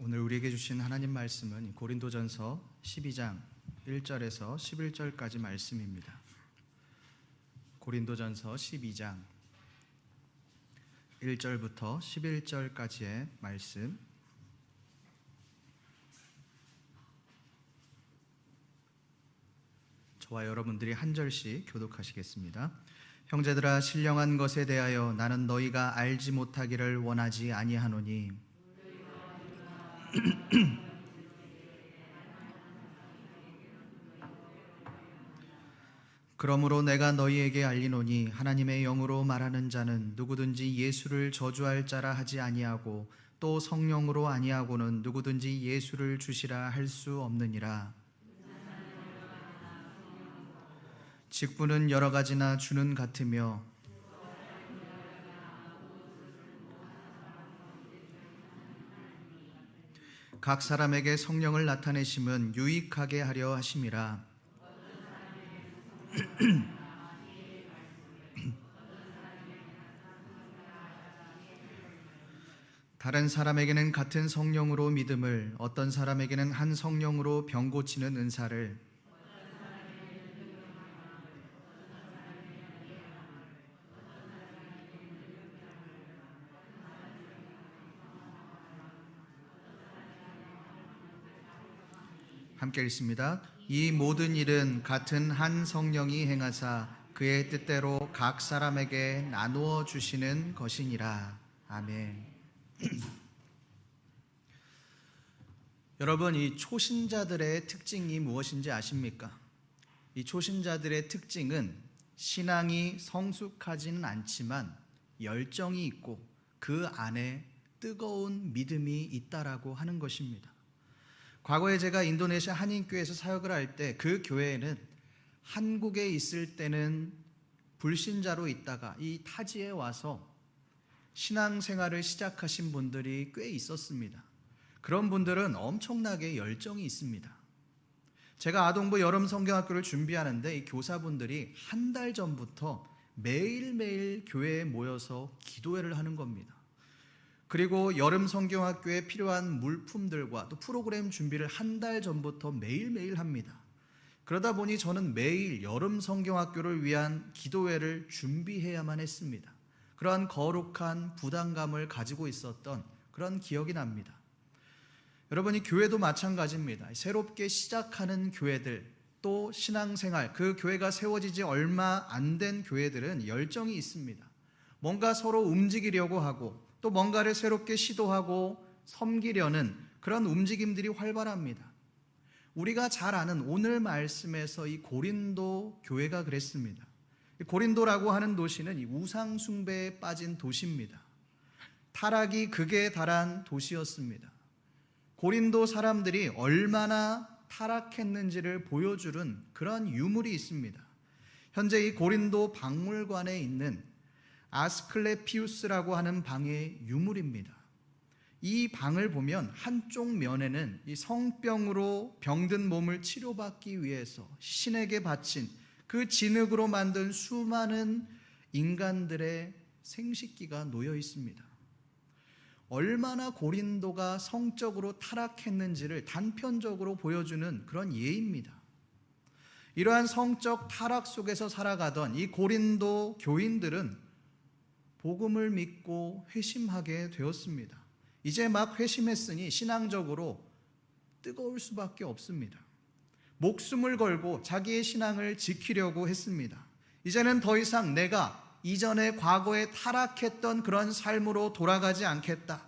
오늘 우리에게 주신 하나님 말씀은 고린도전서 12장 1절에서 11절까지 말씀입니다. 고린도전서 12장 1절부터 11절까지의 말씀, 저와 여러분들이 한 절씩 교독하시겠습니다. 형제들아, 신령한 것에 대하여 나는 너희가 알지 못하기를 원하지 아니하노니 그러므로 내가 너희에게 알리노니 하나님의 영으로 말하는 자는 누구든지 예수를 저주할 자라 하지 아니하고 또 성령으로 아니하고는 누구든지 예수를 주시라 할 수 없느니라. 직분은 여러 가지나 주는 같으며 각 사람에게 성령을 나타내심은 유익하게 하려 하심이라. 다른 사람에게는 같은 성령으로 믿음을, 어떤 사람에게는 한 성령으로 병 고치는 은사를, 함께 읽습니다. 이 모든 일은 같은 한 성령이 행하사 그의 뜻대로 각 사람에게 나누어 주시는 것이니라. 아멘. 여러분, 이 초신자들의 특징이 무엇인지 아십니까? 이 초신자들의 특징은 신앙이 성숙하지는 않지만 열정이 있고 그 안에 뜨거운 믿음이 있다라고 하는 것입니다. 과거에 제가 인도네시아 한인교회에서 사역을 할 때 그 교회에는 한국에 있을 때는 불신자로 있다가 이 타지에 와서 신앙생활을 시작하신 분들이 꽤 있었습니다. 그런 분들은 엄청나게 열정이 있습니다. 제가 아동부 여름 성경학교를 준비하는데 이 교사분들이 한 달 전부터 매일매일 교회에 모여서 기도회를 하는 겁니다. 그리고 여름 성경학교에 필요한 물품들과 또 프로그램 준비를 한 달 전부터 매일매일 합니다. 그러다 보니 저는 매일 여름 성경학교를 위한 기도회를 준비해야만 했습니다. 그러한 거룩한 부담감을 가지고 있었던 그런 기억이 납니다. 여러분이 교회도 마찬가지입니다. 새롭게 시작하는 교회들, 또 신앙생활, 그 교회가 세워지지 얼마 안 된 교회들은 열정이 있습니다. 뭔가 서로 움직이려고 하고 또 뭔가를 새롭게 시도하고 섬기려는 그런 움직임들이 활발합니다. 우리가 잘 아는 오늘 말씀에서 이 고린도 교회가 그랬습니다. 고린도라고 하는 도시는 이 우상 숭배에 빠진 도시입니다. 타락이 극에 달한 도시였습니다. 고린도 사람들이 얼마나 타락했는지를 보여주는 그런 유물이 있습니다. 현재 이 고린도 박물관에 있는 아스클레피우스라고 하는 방의 유물입니다. 이 방을 보면 한쪽 면에는 이 성병으로 병든 몸을 치료받기 위해서 신에게 바친 그 진흙으로 만든 수많은 인간들의 생식기가 놓여 있습니다. 얼마나 고린도가 성적으로 타락했는지를 단편적으로 보여주는 그런 예입니다. 이러한 성적 타락 속에서 살아가던 이 고린도 교인들은 복음을 믿고 회심하게 되었습니다. 이제 막 회심했으니 신앙적으로 뜨거울 수밖에 없습니다. 목숨을 걸고 자기의 신앙을 지키려고 했습니다. 이제는 더 이상 내가 이전에 과거에 타락했던 그런 삶으로 돌아가지 않겠다.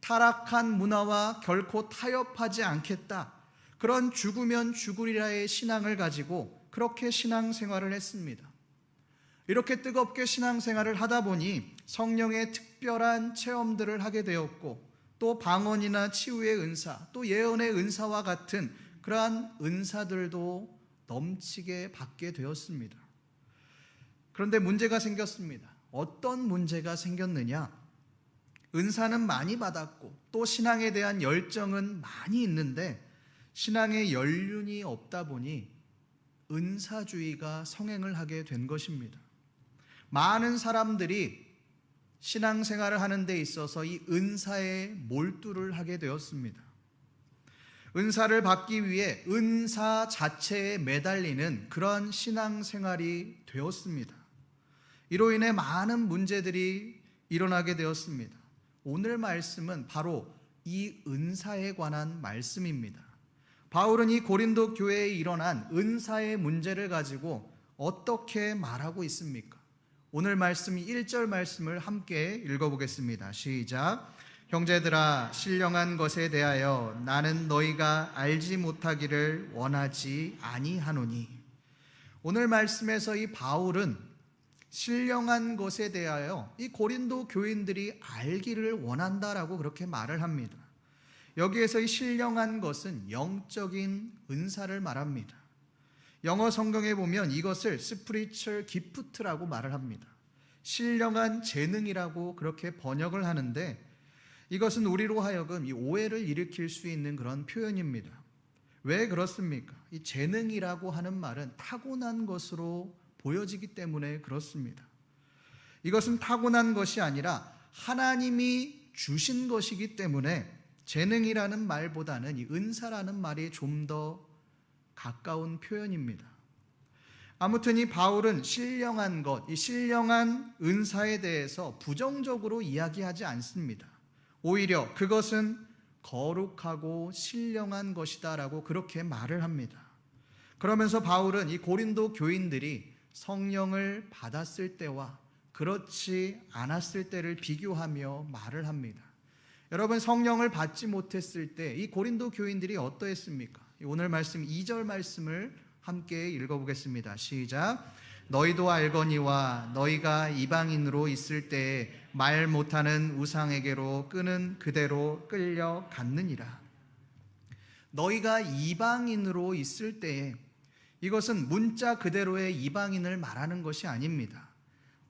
타락한 문화와 결코 타협하지 않겠다. 그런 죽으면 죽으리라의 신앙을 가지고 그렇게 신앙생활을 했습니다. 이렇게 뜨겁게 신앙생활을 하다 보니 성령의 특별한 체험들을 하게 되었고 또 방언이나 치유의 은사, 또 예언의 은사와 같은 그러한 은사들도 넘치게 받게 되었습니다. 그런데 문제가 생겼습니다. 어떤 문제가 생겼느냐? 은사는 많이 받았고 또 신앙에 대한 열정은 많이 있는데 신앙의 연륜이 없다 보니 은사주의가 성행을 하게 된 것입니다. 많은 사람들이 신앙생활을 하는 데 있어서 이 은사에 몰두를 하게 되었습니다. 은사를 받기 위해 은사 자체에 매달리는 그런 신앙생활이 되었습니다. 이로 인해 많은 문제들이 일어나게 되었습니다. 오늘 말씀은 바로 이 은사에 관한 말씀입니다. 바울은 이 고린도 교회에 일어난 은사의 문제를 가지고 어떻게 말하고 있습니까? 오늘 말씀 1절 말씀을 함께 읽어보겠습니다. 시작. 형제들아, 신령한 것에 대하여 나는 너희가 알지 못하기를 원하지 아니하노니. 오늘 말씀에서 이 바울은 신령한 것에 대하여 이 고린도 교인들이 알기를 원한다라고 그렇게 말을 합니다. 여기에서 이 신령한 것은 영적인 은사를 말합니다. 영어 성경에 보면 이것을 spiritual gift라고 말을 합니다. 신령한 재능이라고 그렇게 번역을 하는데, 이것은 우리로 하여금 이 오해를 일으킬 수 있는 그런 표현입니다. 왜 그렇습니까? 이 재능이라고 하는 말은 타고난 것으로 보여지기 때문에 그렇습니다. 이것은 타고난 것이 아니라 하나님이 주신 것이기 때문에 재능이라는 말보다는 이 은사라는 말이 좀 더 가까운 표현입니다. 아무튼 이 바울은 신령한 것, 이 신령한 은사에 대해서 부정적으로 이야기하지 않습니다. 오히려 그것은 거룩하고 신령한 것이다라고 그렇게 말을 합니다. 그러면서 바울은 이 고린도 교인들이 성령을 받았을 때와 그렇지 않았을 때를 비교하며 말을 합니다. 여러분, 성령을 받지 못했을 때 이 고린도 교인들이 어떠했습니까? 오늘 말씀 2절 말씀을 함께 읽어보겠습니다. 시작. 너희도 알거니와 너희가 이방인으로 있을 때에 말 못하는 우상에게로 끄는 그대로 끌려갔느니라. 너희가 이방인으로 있을 때에, 이것은 문자 그대로의 이방인을 말하는 것이 아닙니다.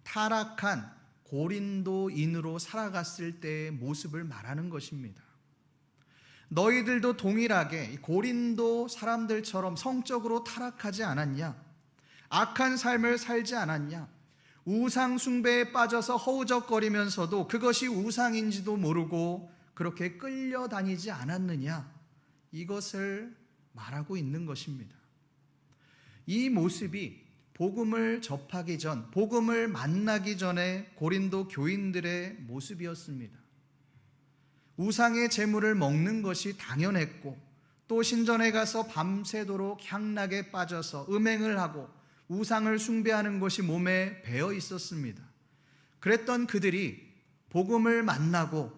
타락한 고린도인으로 살아갔을 때의 모습을 말하는 것입니다. 너희들도 동일하게 고린도 사람들처럼 성적으로 타락하지 않았냐? 악한 삶을 살지 않았냐? 우상 숭배에 빠져서 허우적거리면서도 그것이 우상인지도 모르고 그렇게 끌려다니지 않았느냐? 이것을 말하고 있는 것입니다. 이 모습이 복음을 접하기 전, 복음을 만나기 전에 고린도 교인들의 모습이었습니다. 우상의 제물을 먹는 것이 당연했고, 또 신전에 가서 밤새도록 향락에 빠져서 음행을 하고 우상을 숭배하는 것이 몸에 배어 있었습니다. 그랬던 그들이 복음을 만나고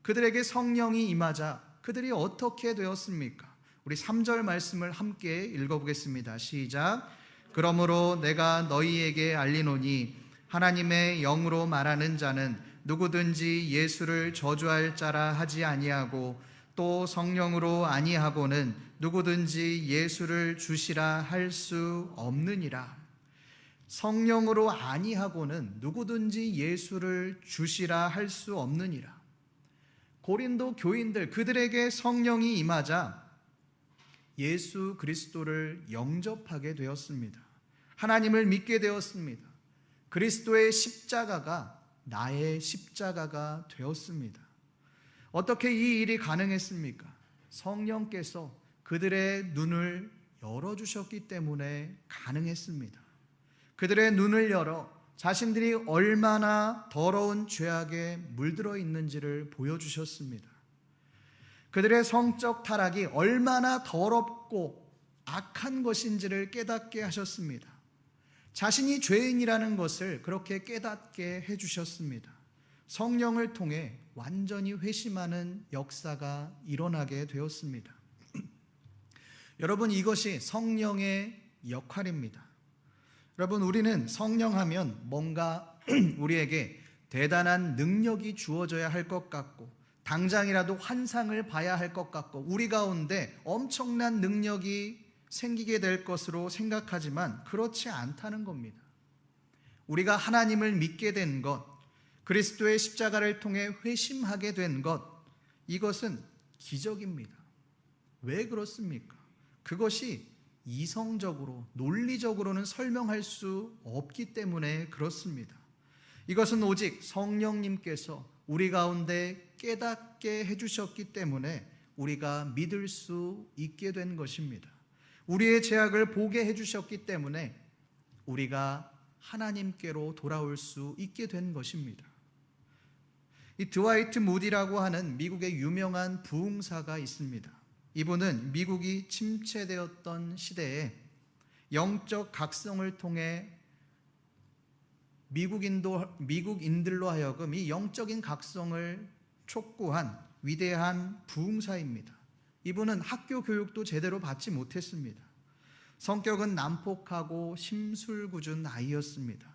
그들에게 성령이 임하자 그들이 어떻게 되었습니까? 우리 3절 말씀을 함께 읽어보겠습니다. 시작. 그러므로 내가 너희에게 알리노니 하나님의 영으로 말하는 자는 누구든지 예수를 저주할 자라 하지 아니하고 또 성령으로 아니하고는 누구든지 예수를 주시라 할 수 없느니라. 성령으로 아니하고는 누구든지 예수를 주시라 할 수 없느니라. 고린도 교인들, 그들에게 성령이 임하자 예수 그리스도를 영접하게 되었습니다. 하나님을 믿게 되었습니다. 그리스도의 십자가가 나의 십자가가 되었습니다. 어떻게 이 일이 가능했습니까? 성령께서 그들의 눈을 열어주셨기 때문에 가능했습니다. 그들의 눈을 열어 자신들이 얼마나 더러운 죄악에 물들어 있는지를 보여주셨습니다. 그들의 성적 타락이 얼마나 더럽고 악한 것인지를 깨닫게 하셨습니다. 자신이 죄인이라는 것을 그렇게 깨닫게 해주셨습니다. 성령을 통해 완전히 회심하는 역사가 일어나게 되었습니다. 여러분, 이것이 성령의 역할입니다. 여러분, 우리는 성령하면 뭔가 우리에게 대단한 능력이 주어져야 할 것 같고, 당장이라도 환상을 봐야 할 것 같고, 우리 가운데 엄청난 능력이 생기게 될 것으로 생각하지만 그렇지 않다는 겁니다. 우리가 하나님을 믿게 된 것, 그리스도의 십자가를 통해 회심하게 된 것, 이것은 기적입니다. 왜 그렇습니까? 그것이 이성적으로, 논리적으로는 설명할 수 없기 때문에 그렇습니다. 이것은 오직 성령님께서 우리 가운데 깨닫게 해주셨기 때문에 우리가 믿을 수 있게 된 것입니다. 우리의 죄악을 보게 해주셨기 때문에 우리가 하나님께로 돌아올 수 있게 된 것입니다. 이 드와이트 무디라고 하는 미국의 유명한 부흥사가 있습니다. 이분은 미국이 침체되었던 시대에 영적 각성을 통해 미국인들로 하여금 이 영적인 각성을 촉구한 위대한 부흥사입니다. 이분은 학교 교육도 제대로 받지 못했습니다. 성격은 난폭하고 심술궂은 아이였습니다.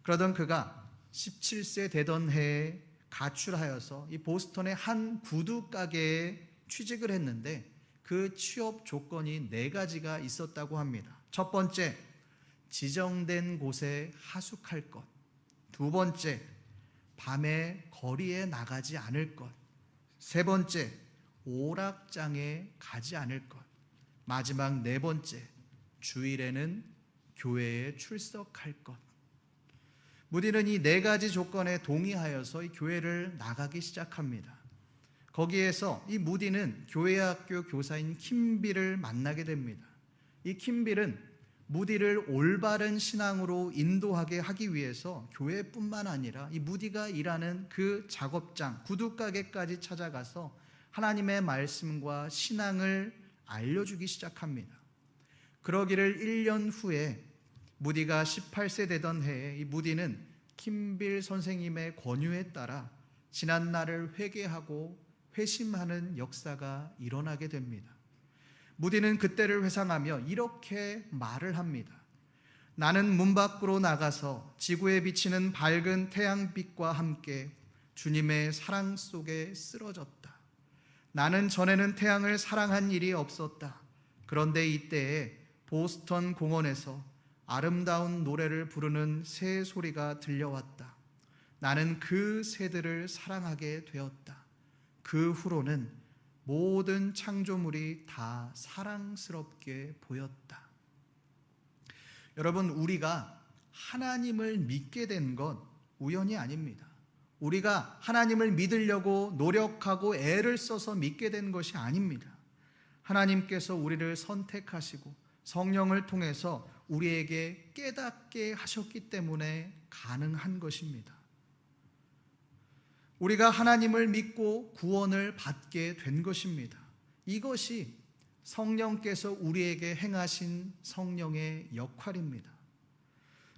그러던 그가 17세 되던 해에 가출하여서 이 보스턴의 한 구두 가게에 취직을 했는데 그 취업 조건이 4가지가 있었다고 합니다. 첫 번째, 지정된 곳에 하숙할 것. 두 번째, 밤에 거리에 나가지 않을 것. 세 번째, 오락장에 가지 않을 것. 마지막 4번째, 주일에는 교회에 출석할 것. 무디는 이 4가지 조건에 동의하여서 이 교회를 나가기 시작합니다. 거기에서 이 무디는 교회학교 교사인 킴빌을 만나게 됩니다. 이 킴빌은 무디를 올바른 신앙으로 인도하게 하기 위해서 교회뿐만 아니라 이 무디가 일하는 그 작업장, 구두가게까지 찾아가서 하나님의 말씀과 신앙을 알려주기 시작합니다. 그러기를 1년 후에 무디가 18세 되던 해에 이 무디는 킴빌 선생님의 권유에 따라 지난날을 회개하고 회심하는 역사가 일어나게 됩니다. 무디는 그때를 회상하며 이렇게 말을 합니다. 나는 문 밖으로 나가서 지구에 비치는 밝은 태양빛과 함께 주님의 사랑 속에 쓰러졌다. 나는 전에는 태양을 사랑한 일이 없었다. 그런데 이때에 보스턴 공원에서 아름다운 노래를 부르는 새 소리가 들려왔다. 나는 그 새들을 사랑하게 되었다. 그 후로는 모든 창조물이 다 사랑스럽게 보였다. 여러분, 우리가 하나님을 믿게 된 건 우연이 아닙니다. 우리가 하나님을 믿으려고 노력하고 애를 써서 믿게 된 것이 아닙니다. 하나님께서 우리를 선택하시고 성령을 통해서 우리에게 깨닫게 하셨기 때문에 가능한 것입니다. 우리가 하나님을 믿고 구원을 받게 된 것입니다. 이것이 성령께서 우리에게 행하신 성령의 역할입니다.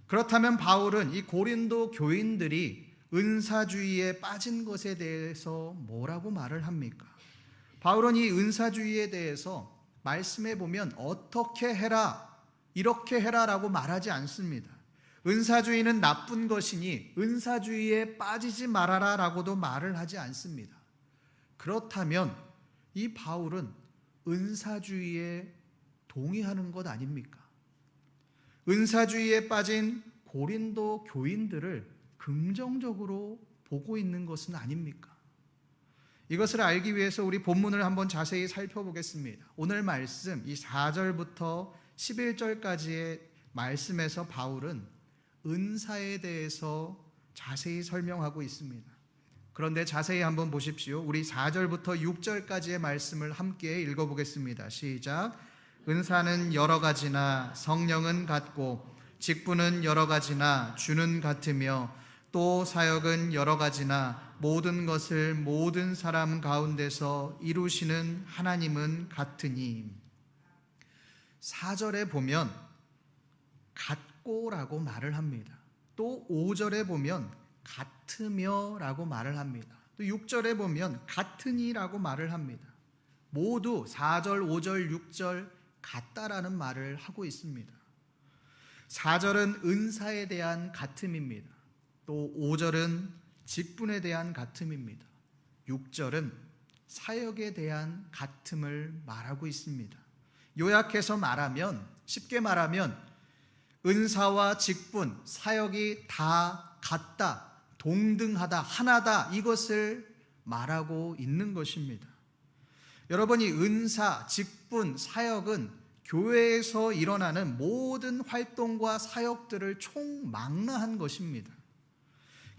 그렇다면 바울은 이 고린도 교인들이 은사주의에 빠진 것에 대해서 뭐라고 말을 합니까? 바울은 이 은사주의에 대해서 말씀해 보면 어떻게 해라, 이렇게 해라라고 말하지 않습니다. 은사주의는 나쁜 것이니 은사주의에 빠지지 말아라 라고도 말을 하지 않습니다. 그렇다면 이 바울은 은사주의에 동의하는 것 아닙니까? 은사주의에 빠진 고린도 교인들을 긍정적으로 보고 있는 것은 아닙니까? 이것을 알기 위해서 우리 본문을 한번 자세히 살펴보겠습니다. 오늘 말씀 이 4절부터 11절까지의 말씀에서 바울은 은사에 대해서 자세히 설명하고 있습니다. 그런데 자세히 한번 보십시오. 우리 4절부터 6절까지의 말씀을 함께 읽어보겠습니다. 시작. 은사는 여러 가지나 성령은 같고 직분은 여러 가지나 주는 같으며 또 사역은 여러 가지나 모든 것을 모든 사람 가운데서 이루시는 하나님은 같으니. 4절에 보면 같고라고 말을 합니다. 또 5절에 보면 같으며 라고 말을 합니다. 또 6절에 보면 같으니라고 말을 합니다. 모두 4절, 5절, 6절 같다라는 말을 하고 있습니다. 4절은 은사에 대한 같음입니다. 또 5절은 직분에 대한 같음입니다. 6절은 사역에 대한 같음을 말하고 있습니다. 요약해서 말하면, 쉽게 말하면 은사와 직분, 사역이 다 같다, 동등하다, 하나다, 이것을 말하고 있는 것입니다. 여러분이 은사, 직분, 사역은 교회에서 일어나는 모든 활동과 사역들을 총망라한 것입니다.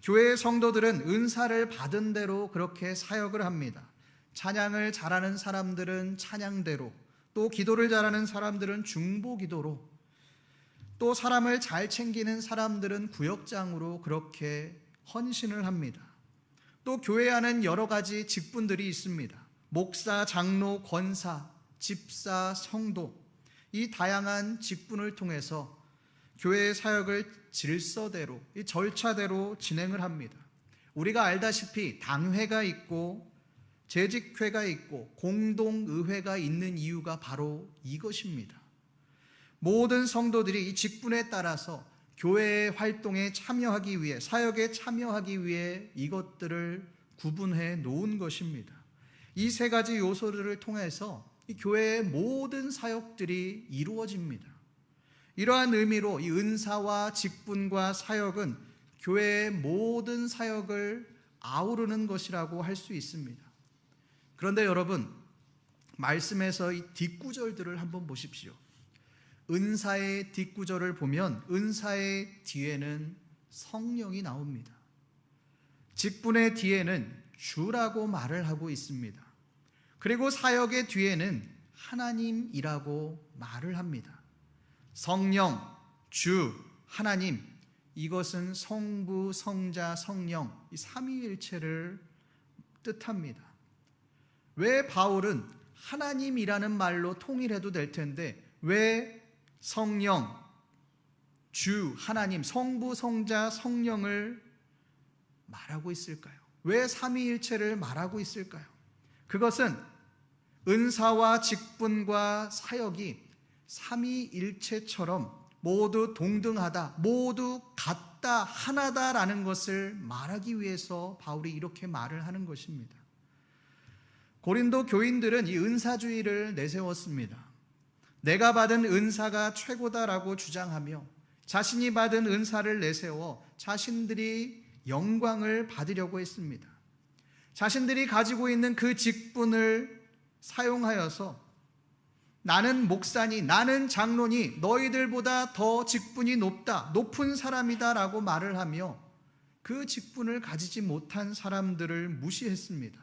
교회의 성도들은 은사를 받은 대로 그렇게 사역을 합니다. 찬양을 잘하는 사람들은 찬양대로, 또 기도를 잘하는 사람들은 중보 기도로, 또 사람을 잘 챙기는 사람들은 구역장으로 그렇게 헌신을 합니다. 또 교회 안은 여러 가지 직분들이 있습니다. 목사, 장로, 권사, 집사, 성도, 이 다양한 직분을 통해서 교회의 사역을 질서대로, 이 절차대로 진행을 합니다. 우리가 알다시피 당회가 있고 재직회가 있고 공동의회가 있는 이유가 바로 이것입니다. 모든 성도들이 이 직분에 따라서 교회의 활동에 참여하기 위해, 사역에 참여하기 위해 이것들을 구분해 놓은 것입니다. 이 세 가지 요소들을 통해서 이 교회의 모든 사역들이 이루어집니다. 이러한 의미로 이 은사와 직분과 사역은 교회의 모든 사역을 아우르는 것이라고 할 수 있습니다. 그런데 여러분, 말씀에서 이 뒷구절들을 한번 보십시오. 은사의 뒷구절을 보면 은사의 뒤에는 성령이 나옵니다. 직분의 뒤에는 주라고 말을 하고 있습니다. 그리고 사역의 뒤에는 하나님이라고 말을 합니다. 성령, 주, 하나님, 이것은 성부, 성자, 성령, 이 삼위일체를 뜻합니다. 왜 바울은 하나님이라는 말로 통일해도 될 텐데 왜 성령, 주, 하나님, 성부, 성자, 성령을 말하고 있을까요? 왜 삼위일체를 말하고 있을까요? 그것은 은사와 직분과 사역이 삼위일체처럼 모두 동등하다, 모두 같다, 하나다라는 것을 말하기 위해서 바울이 이렇게 말을 하는 것입니다. 고린도 교인들은 이 은사주의를 내세웠습니다. 내가 받은 은사가 최고다라고 주장하며 자신이 받은 은사를 내세워 자신들이 영광을 받으려고 했습니다. 자신들이 가지고 있는 그 직분을 사용하여서 나는 목사니, 나는 장로니, 너희들보다 더 직분이 높은 사람이다 라고 말을 하며 그 직분을 가지지 못한 사람들을 무시했습니다.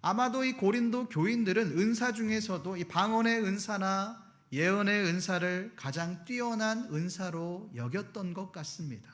아마도 이 고린도 교인들은 은사 중에서도 이 방언의 은사나 예언의 은사를 가장 뛰어난 은사로 여겼던 것 같습니다.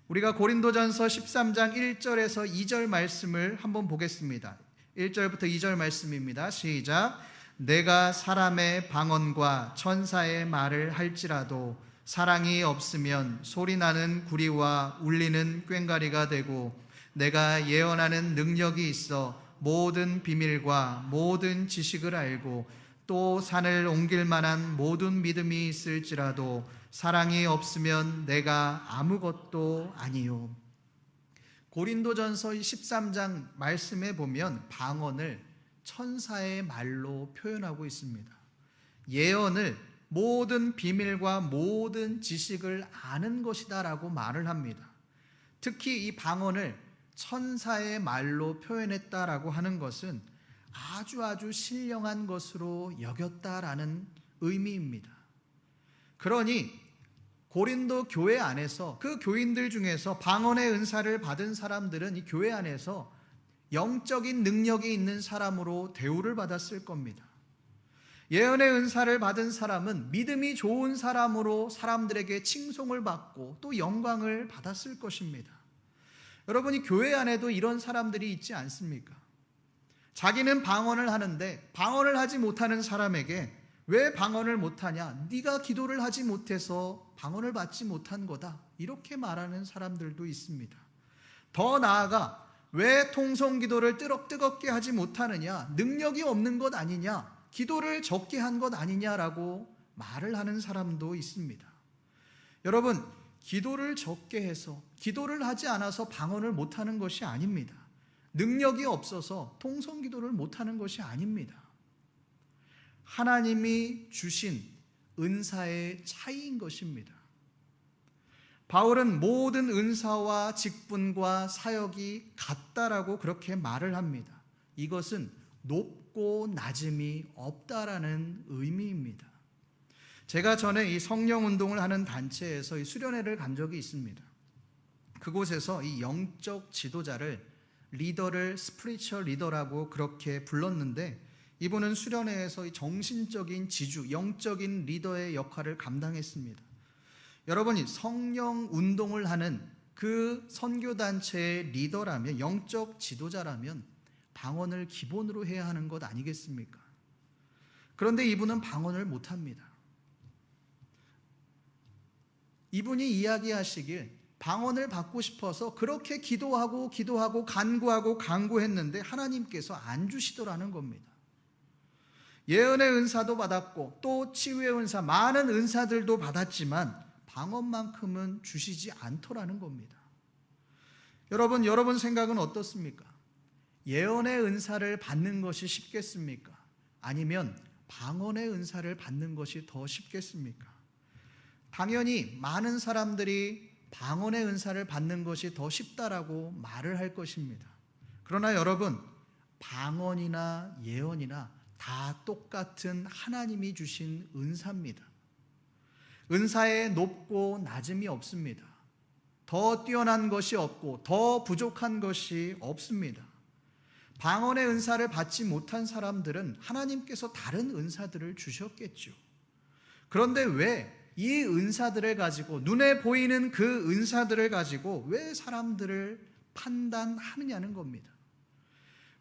우리가 고린도전서 13장 1절에서 2절 말씀을 한번 보겠습니다. 1절부터 2절 말씀입니다. 시작. 내가 사람의 방언과 천사의 말을 할지라도 사랑이 없으면 소리나는 구리와 울리는 꽹과리가 되고, 내가 예언하는 능력이 있어 모든 비밀과 모든 지식을 알고 또 산을 옮길 만한 모든 믿음이 있을지라도 사랑이 없으면 내가 아무것도 아니요. 고린도전서 13장 말씀에 보면 방언을 천사의 말로 표현하고 있습니다. 예언을 모든 비밀과 모든 지식을 아는 것이다 라고 말을 합니다. 특히 이 방언을 천사의 말로 표현했다라고 하는 것은 아주 신령한 것으로 여겼다라는 의미입니다. 그러니 고린도 교회 안에서 그 교인들 중에서 방언의 은사를 받은 사람들은 이 교회 안에서 영적인 능력이 있는 사람으로 대우를 받았을 겁니다. 예언의 은사를 받은 사람은 믿음이 좋은 사람으로 사람들에게 칭송을 받고 또 영광을 받았을 것입니다. 여러분이 교회 안에도 이런 사람들이 있지 않습니까? 자기는 방언을 하는데 방언을 하지 못하는 사람에게 왜 방언을 못하냐? 네가 기도를 하지 못해서 방언을 받지 못한 거다. 이렇게 말하는 사람들도 있습니다. 더 나아가 왜 통성기도를 뜨겁게 하지 못하느냐? 능력이 없는 것 아니냐? 기도를 적게 한 것 아니냐라고 말을 하는 사람도 있습니다. 여러분, 기도를 적게 해서 기도를 하지 않아서 방언을 못하는 것이 아닙니다. 능력이 없어서 통성기도를 못하는 것이 아닙니다. 하나님이 주신 은사의 차이인 것입니다. 바울은 모든 은사와 직분과 사역이 같다라고 그렇게 말을 합니다. 이것은 높고 낮음이 없다라는 의미입니다. 제가 전에 이 성령 운동을 하는 단체에서 이 수련회를 간 적이 있습니다. 그곳에서 이 영적 지도자를 리더를 스피리추얼 리더라고 그렇게 불렀는데, 이분은 수련회에서 정신적인 지주, 영적인 리더의 역할을 감당했습니다. 여러분이 성령 운동을 하는 그 선교단체의 리더라면, 영적 지도자라면 방언을 기본으로 해야 하는 것 아니겠습니까? 그런데 이분은 방언을 못합니다. 이분이 이야기하시길 방언을 받고 싶어서 그렇게 기도하고 간구했는데 하나님께서 안 주시더라는 겁니다. 예언의 은사도 받았고 또 치유의 은사, 많은 은사들도 받았지만 방언만큼은 주시지 않더라는 겁니다. 여러분 생각은 어떻습니까? 예언의 은사를 받는 것이 쉽겠습니까? 아니면 방언의 은사를 받는 것이 더 쉽겠습니까? 당연히 많은 사람들이 방언의 은사를 받는 것이 더 쉽다라고 말을 할 것입니다. 그러나 여러분, 방언이나 예언이나 다 똑같은 하나님이 주신 은사입니다. 은사에 높고 낮음이 없습니다. 더 뛰어난 것이 없고 더 부족한 것이 없습니다. 방언의 은사를 받지 못한 사람들은 하나님께서 다른 은사들을 주셨겠죠. 그런데 왜 이 은사들을 가지고, 눈에 보이는 그 은사들을 가지고 왜 사람들을 판단하느냐는 겁니다.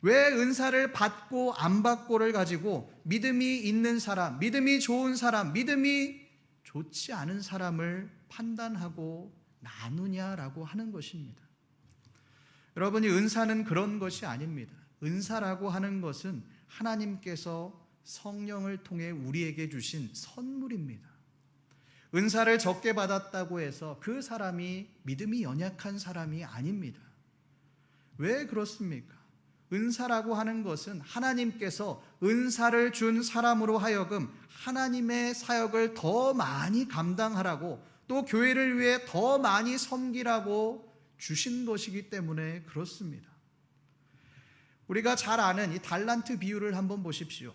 왜 은사를 받고 안 받고를 가지고 믿음이 있는 사람, 믿음이 좋은 사람, 믿음이 좋지 않은 사람을 판단하고 나누냐라고 하는 것입니다. 여러분이 은사는 그런 것이 아닙니다. 은사라고 하는 것은 하나님께서 성령을 통해 우리에게 주신 선물입니다. 은사를 적게 받았다고 해서 그 사람이 믿음이 연약한 사람이 아닙니다. 왜 그렇습니까? 은사라고 하는 것은 하나님께서 은사를 준 사람으로 하여금 하나님의 사역을 더 많이 감당하라고, 또 교회를 위해 더 많이 섬기라고 주신 것이기 때문에 그렇습니다. 우리가 잘 아는 이 달란트 비유를 한번 보십시오.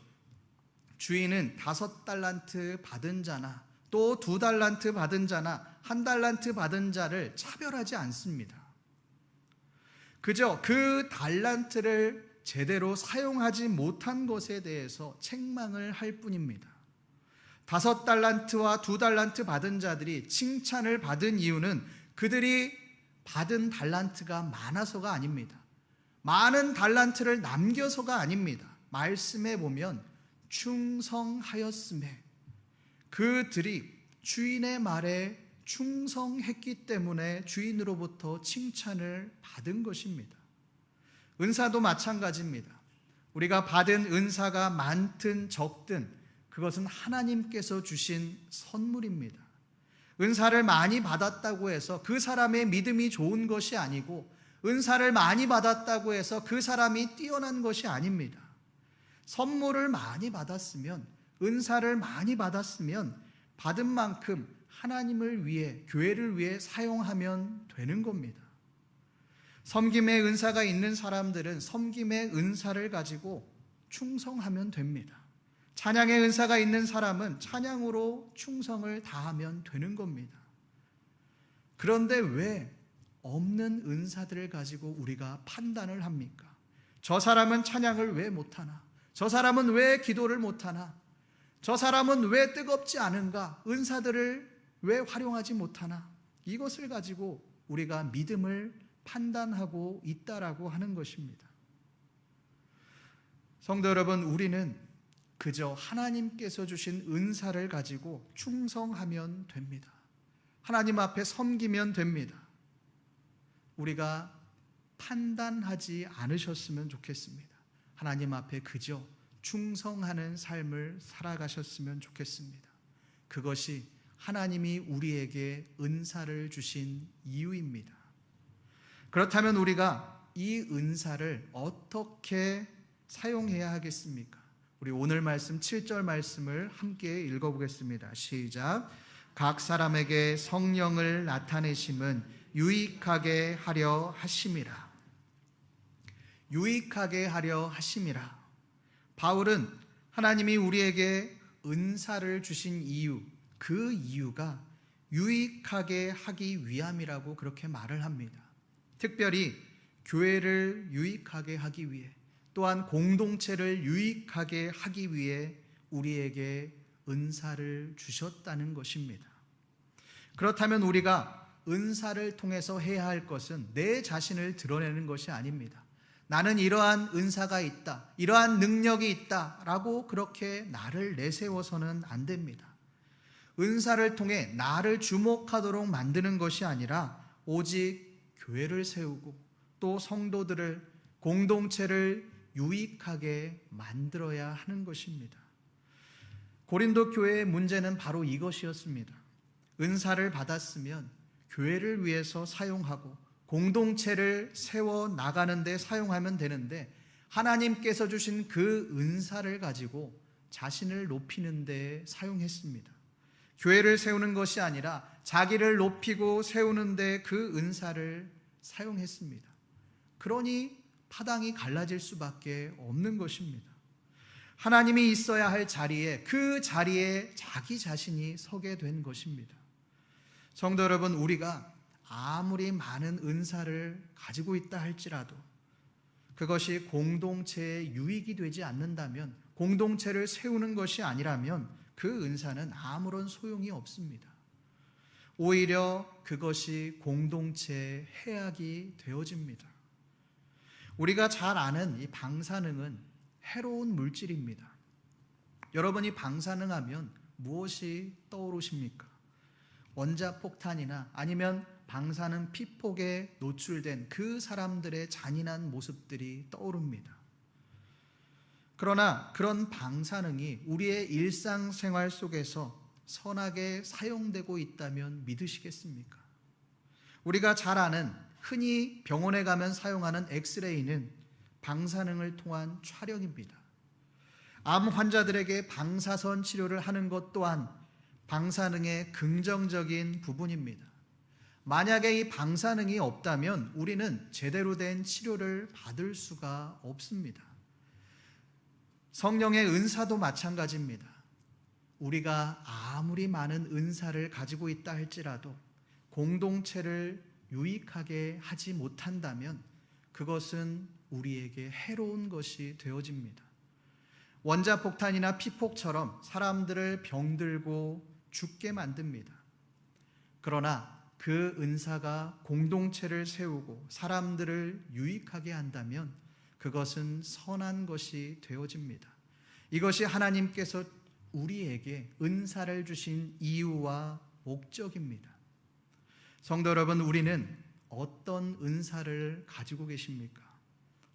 주인은 5달란트 받은 자나 또 2달란트 받은 자나 1달란트 받은 자를 차별하지 않습니다. 그저 그 달란트를 제대로 사용하지 못한 것에 대해서 책망을 할 뿐입니다. 5달란트와 2달란트 받은 자들이 칭찬을 받은 이유는 그들이 받은 달란트가 많아서가 아닙니다. 많은 달란트를 남겨서가 아닙니다. 말씀에 보면 충성하였음에, 그들이 주인의 말에 충성했기 때문에 주인으로부터 칭찬을 받은 것입니다. 은사도 마찬가지입니다. 우리가 받은 은사가 많든 적든 그것은 하나님께서 주신 선물입니다. 은사를 많이 받았다고 해서 그 사람의 믿음이 좋은 것이 아니고, 은사를 많이 받았다고 해서 그 사람이 뛰어난 것이 아닙니다. 선물을 많이 받았으면, 은사를 많이 받았으면 받은 만큼 하나님을 위해, 교회를 위해 사용하면 되는 겁니다. 섬김의 은사가 있는 사람들은 섬김의 은사를 가지고 충성하면 됩니다. 찬양의 은사가 있는 사람은 찬양으로 충성을 다하면 되는 겁니다. 그런데 왜 없는 은사들을 가지고 우리가 판단을 합니까? 저 사람은 찬양을 왜 못하나? 저 사람은 왜 기도를 못하나? 저 사람은 왜 뜨겁지 않은가? 은사들을 왜 활용하지 못하나? 이것을 가지고 우리가 믿음을 판단하고 있다라고 하는 것입니다. 성도 여러분, 우리는 그저 하나님께서 주신 은사를 가지고 충성하면 됩니다. 하나님 앞에 섬기면 됩니다. 우리가 판단하지 않으셨으면 좋겠습니다. 하나님 앞에 그저 충성하는 삶을 살아가셨으면 좋겠습니다. 그것이 하나님이 우리에게 은사를 주신 이유입니다. 그렇다면 우리가 이 은사를 어떻게 사용해야 하겠습니까? 우리 오늘 말씀 7절 말씀을 함께 읽어보겠습니다. 시작. 각 사람에게 성령을 나타내심은 유익하게 하려 하심이라. 유익하게 하려 하심이라. 바울은 하나님이 우리에게 은사를 주신 이유, 그 이유가 유익하게 하기 위함이라고 그렇게 말을 합니다. 특별히 교회를 유익하게 하기 위해, 또한 공동체를 유익하게 하기 위해 우리에게 은사를 주셨다는 것입니다. 그렇다면 우리가 은사를 통해서 해야 할 것은 내 자신을 드러내는 것이 아닙니다. 나는 이러한 은사가 있다, 이러한 능력이 있다라고 그렇게 나를 내세워서는 안 됩니다. 은사를 통해 나를 주목하도록 만드는 것이 아니라 오직 교회를 세우고 또 성도들을, 공동체를 유익하게 만들어야 하는 것입니다. 고린도 교회의 문제는 바로 이것이었습니다. 은사를 받았으면 교회를 위해서 사용하고 공동체를 세워 나가는 데 사용하면 되는데, 하나님께서 주신 그 은사를 가지고 자신을 높이는 데 사용했습니다. 교회를 세우는 것이 아니라 자기를 높이고 세우는 데 그 은사를 사용했습니다. 그러니 파당이 갈라질 수밖에 없는 것입니다. 하나님이 있어야 할 자리에, 그 자리에 자기 자신이 서게 된 것입니다. 성도 여러분, 우리가 아무리 많은 은사를 가지고 있다 할지라도 그것이 공동체에 유익이 되지 않는다면, 공동체를 세우는 것이 아니라면 그 은사는 아무런 소용이 없습니다. 오히려 그것이 공동체의 해악이 되어집니다. 우리가 잘 아는 이 방사능은 해로운 물질입니다. 여러분이 방사능하면 무엇이 떠오르십니까? 원자폭탄이나 아니면 방사능 피폭에 노출된 그 사람들의 잔인한 모습들이 떠오릅니다. 그러나 그런 방사능이 우리의 일상생활 속에서 선하게 사용되고 있다면 믿으시겠습니까? 우리가 잘 아는, 흔히 병원에 가면 사용하는 엑스레이는 방사능을 통한 촬영입니다. 암 환자들에게 방사선 치료를 하는 것 또한 방사능의 긍정적인 부분입니다. 만약에 이 방사능이 없다면 우리는 제대로 된 치료를 받을 수가 없습니다. 성령의 은사도 마찬가지입니다. 우리가 아무리 많은 은사를 가지고 있다 할지라도 공동체를 유익하게 하지 못한다면 그것은 우리에게 해로운 것이 되어집니다. 원자폭탄이나 피폭처럼 사람들을 병들고 죽게 만듭니다. 그러나 그 은사가 공동체를 세우고 사람들을 유익하게 한다면 그것은 선한 것이 되어집니다. 이것이 하나님께서 우리에게 은사를 주신 이유와 목적입니다. 성도 여러분, 우리는 어떤 은사를 가지고 계십니까?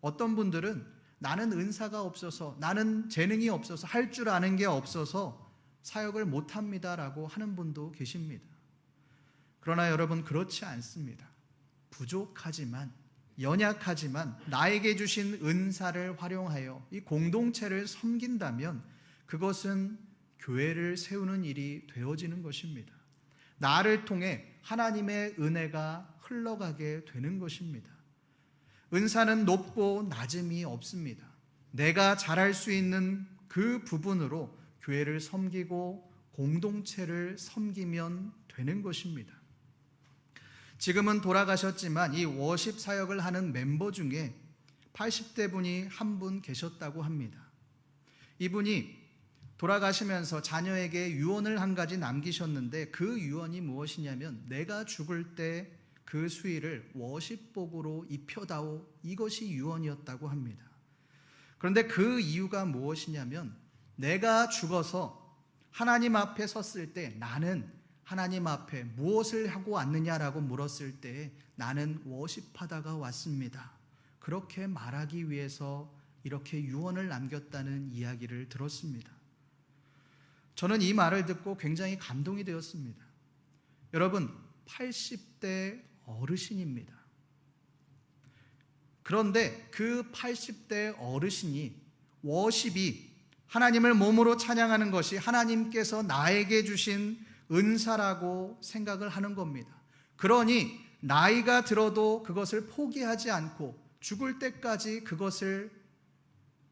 어떤 분들은 나는 은사가 없어서, 나는 재능이 없어서, 할 줄 아는 게 없어서 사역을 못합니다 라고 하는 분도 계십니다. 그러나 여러분, 그렇지 않습니다. 부족하지만, 연약하지만 나에게 주신 은사를 활용하여 이 공동체를 섬긴다면 그것은 교회를 세우는 일이 되어지는 것입니다. 나를 통해 하나님의 은혜가 흘러가게 되는 것입니다. 은사는 높고 낮음이 없습니다. 내가 잘할 수 있는 그 부분으로 교회를 섬기고 공동체를 섬기면 되는 것입니다. 지금은 돌아가셨지만 이 워십 사역을 하는 멤버 중에 80대 분이 한 분 계셨다고 합니다. 이분이 돌아가시면서 자녀에게 유언을 한 가지 남기셨는데 그 유언이 무엇이냐면, 내가 죽을 때 그 수의를 워십복으로 입혀다오, 이것이 유언이었다고 합니다. 그런데 그 이유가 무엇이냐면, 내가 죽어서 하나님 앞에 섰을 때 나는 하나님 앞에 무엇을 하고 왔느냐라고 물었을 때 나는 워십하다가 왔습니다, 그렇게 말하기 위해서 이렇게 유언을 남겼다는 이야기를 들었습니다. 저는 이 말을 듣고 굉장히 감동이 되었습니다. 여러분, 80대 어르신입니다. 그런데 그 80대 어르신이 워십이 하나님을 몸으로 찬양하는 것이 하나님께서 나에게 주신 은사라고 생각을 하는 겁니다. 그러니 나이가 들어도 그것을 포기하지 않고 죽을 때까지 그것을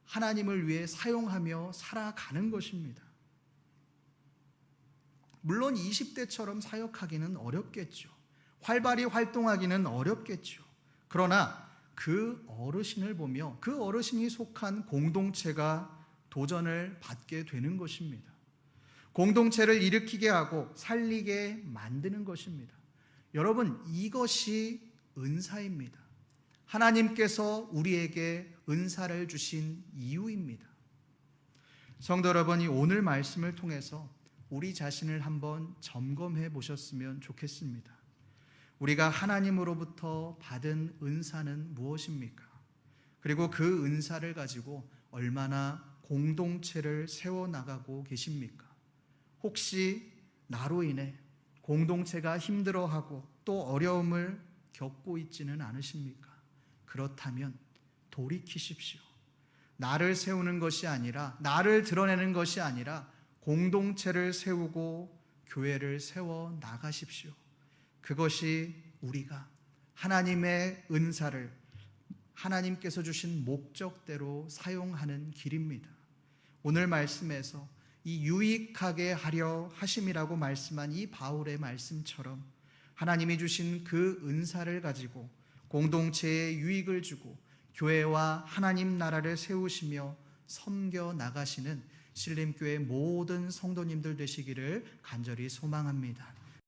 하나님을 위해 사용하며 살아가는 것입니다. 물론 20대처럼 사역하기는 어렵겠죠. 활발히 활동하기는 어렵겠죠. 그러나 그 어르신을 보며 그 어르신이 속한 공동체가 도전을 받게 되는 것입니다. 공동체를 일으키게 하고 살리게 만드는 것입니다. 여러분, 이것이 은사입니다. 하나님께서 우리에게 은사를 주신 이유입니다. 성도 여러분이 오늘 말씀을 통해서 우리 자신을 한번 점검해 보셨으면 좋겠습니다. 우리가 하나님으로부터 받은 은사는 무엇입니까? 그리고 그 은사를 가지고 얼마나 공동체를 세워나가고 계십니까? 혹시 나로 인해 공동체가 힘들어하고 또 어려움을 겪고 있지는 않으십니까? 그렇다면 돌이키십시오. 나를 세우는 것이 아니라, 나를 드러내는 것이 아니라 공동체를 세우고 교회를 세워 나가십시오. 그것이 우리가 하나님의 은사를 하나님께서 주신 목적대로 사용하는 길입니다. 오늘 말씀에서 이 유익하게 하려 하심이라고 말씀한 이 바울의 말씀처럼 하나님이 주신 그 은사를 가지고 공동체에 유익을 주고 교회와 하나님 나라를 세우시며 섬겨 나가시는 신림교회 모든 성도님들 되시기를 간절히 소망합니다.